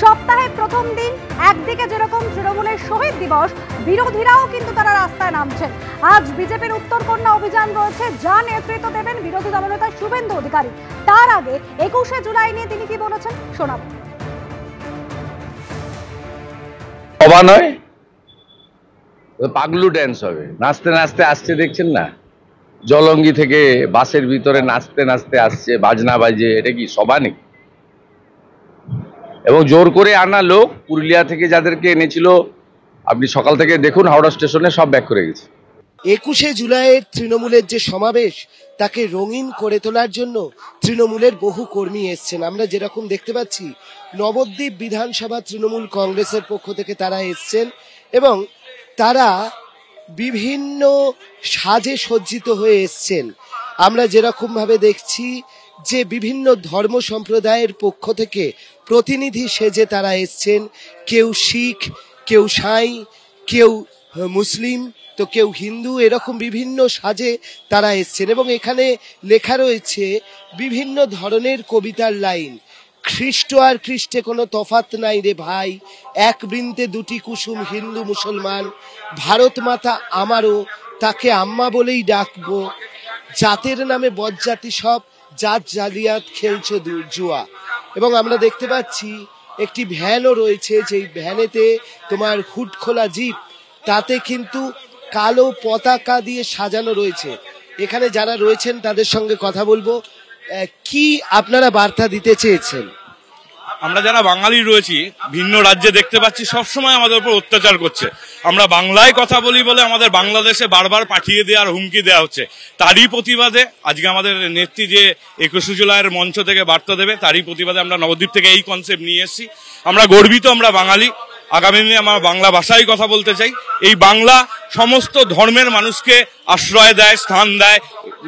সপ্তাহের প্রথম দিন একদিকে যেরকম তৃণমূলের শহীদ দিবস, বিরোধীরাও কিন্তু তারা রাস্তায় নামছেন। আজ বিজেপির উত্তরকন্যা অভিযান রয়েছে, যা নেতৃত্ব দেবেন বিরোধী দলনেতা শুভেন্দু অধিকারী। তার আগে 21শে জুলাই নিয়ে তিনি কি বলেছেন শোনাবো। নয়, পাগলু ড্যান্স হবে, নাচতে নাচতে আসছে, দেখছেন না? জলঙ্গি থেকে বাসের ভিতরে নাচতে নাচতে আসছে, বাজনা বাজে। এটা কি সভা নাকি? এবং জোর করে আনা লোক পুরুলিয়া থেকে যাদেরকে এনেছিল, আপনি সকাল থেকে দেখুন হাওড়া স্টেশনে সব ব্যাক করে গেছে। 21শে জুলাইয়ের তৃণমূলের যে সমাবেশ, তাকে রঙিন করে তোলার জন্য তৃণমূলের বহু কর্মী এসছেন। আমরা যেরকম দেখতে পাচ্ছি, নবদ্বীপ বিধানসভা তৃণমূল কংগ্রেসের পক্ষ থেকে তারা এসছেন এবং তারা বিভিন্ন সাজে সজ্জিত হয়ে এসছেন। আমরা যেরকম ভাবে দেখছি যে বিভিন্ন ধর্ম সম্প্রদায়ের পক্ষ থেকে প্রতিনিধি সেজে তারা এসছেন। কেউ শিখ, কেউ সাঁই, কেউ মুসলিম, তো কেউ হিন্দু, এরকম বিভিন্ন সাজে তারা এসছেন। এবং এখানে লেখা রয়েছে বিভিন্ন ধরনের কবিতার লাইন। খ্রিস্ট আর খ্রিস্টে কোনো তফাৎ নাই রে ভাই, এক বৃন্তে দুটি কুসুম হিন্দু মুসলমান, ভারত মাতা আমারও, তাকে আম্মা বলেই ডাকবো, জাতের নামে বজ্জাতি সব, জাত জালিয়াত খেলছে জুয়া। এবং আমরা দেখতে পাচ্ছি একটি ভ্যানও রয়েছে, যেই ভ্যানেতে তোমার হুড খোলা জিপ, তাতে কিন্তু কালো পতাকা দিয়ে সাজানো রয়েছে। এখানে যারা রয়েছেন তাদের সঙ্গে কথা বলবো। কি আপনারা বার্তা দিতে চেয়েছেন? আমরা যারা বাঙালি রয়েছি, ভিন্ন রাজ্যে দেখতে পাচ্ছি সবসময় আমাদের উপর অত্যাচার করছে। আমরা বাংলায় কথা বলি বলে আমাদের বাংলাদেশে বারবার পাঠিয়ে দেওয়ার হুমকি দেওয়া হচ্ছে। তারই প্রতিবাদে আজকে আমাদের নেত্রী যে 21শে জুলাইয়ের মঞ্চ থেকে বার্তা দেবে, তারই প্রতিবাদে আমরা নবদ্বীপ থেকে এই কনসেপ্ট নিয়ে এসেছি। আমরা গর্বিত, আমরা বাঙালি। আগামী দিনে আমরা বাংলা ভাষায় কথা বলতে চাই। এই বাংলা সমস্ত ধর্মের মানুষকে আশ্রয় দেয়, স্থান দেয়,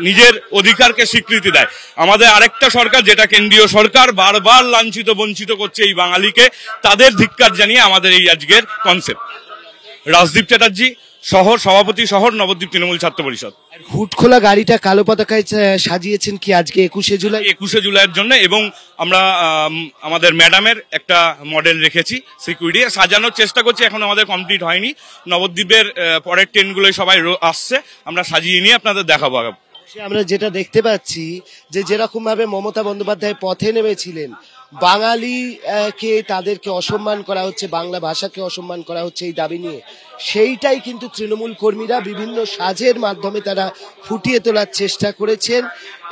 নিজের অধিকারকে স্বীকৃতি দেয়। আমাদের আরেকটা সরকার, যেটা কেন্দ্রীয় সরকার, বারবার লাঞ্ছিত বঞ্চিত করছে এই বাঙালিকে। তাদের ধিক্কার জানিয়ে আমাদের এই আজকের কনসেপ্ট। রাজদীপ চ্যাটার্জি, শহর সভাপতি, শহর নবদ্বীপ তৃণমূল ছাত্র পরিষদ। হুড খোলা গাড়িটা কালো পতাকায় সাজিয়েছেন কি আজকে 21শে জুলাই? 21শে জুলাইয়ের জন্য, এবং আমরা আমাদের ম্যাডামের একটা মডেল রেখেছি, সিকিউরিটি সাজানোর চেষ্টা করছি। এখন আমাদের কমপ্লিট হয়নি। নবদ্বীপের পরের ট্রেনগুলোই সবাই আসছে, আমরা সাজিয়ে নিয়ে আপনাদের দেখাবো। আমরা যেটা দেখতে পাচ্ছি যে যেরকম ভাবে মমতা বন্দ্যোপাধ্যায় পথে নেমেছিলেন, বাঙালিকে তাদেরকে অসম্মান করা হচ্ছে, বাংলা ভাষাকে অসম্মান করা হচ্ছে এই দাবি নিয়ে, সেইটাই কিন্তু তৃণমূল কর্মীরা বিভিন্ন সাজের মাধ্যমে তারা ফুটিয়ে তোলার চেষ্টা করেছেন।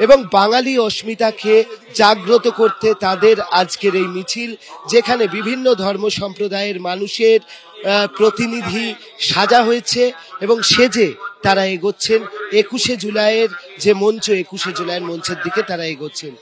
এবং বাঙালি অস্মিতাকে জাগ্রত করতে তাদের আজকের এই মিছিল, যেখানে বিভিন্ন ধর্ম সম্প্রদায়ের মানুষের প্রতিনিধি সাজা হয়েছে এবং সেজে তারা এগোচ্ছেন 21শে জুলাইয়ের যে মঞ্চ, 21শে জুলাইয়ের মঞ্চের দিকে তারা এগোচ্ছেন।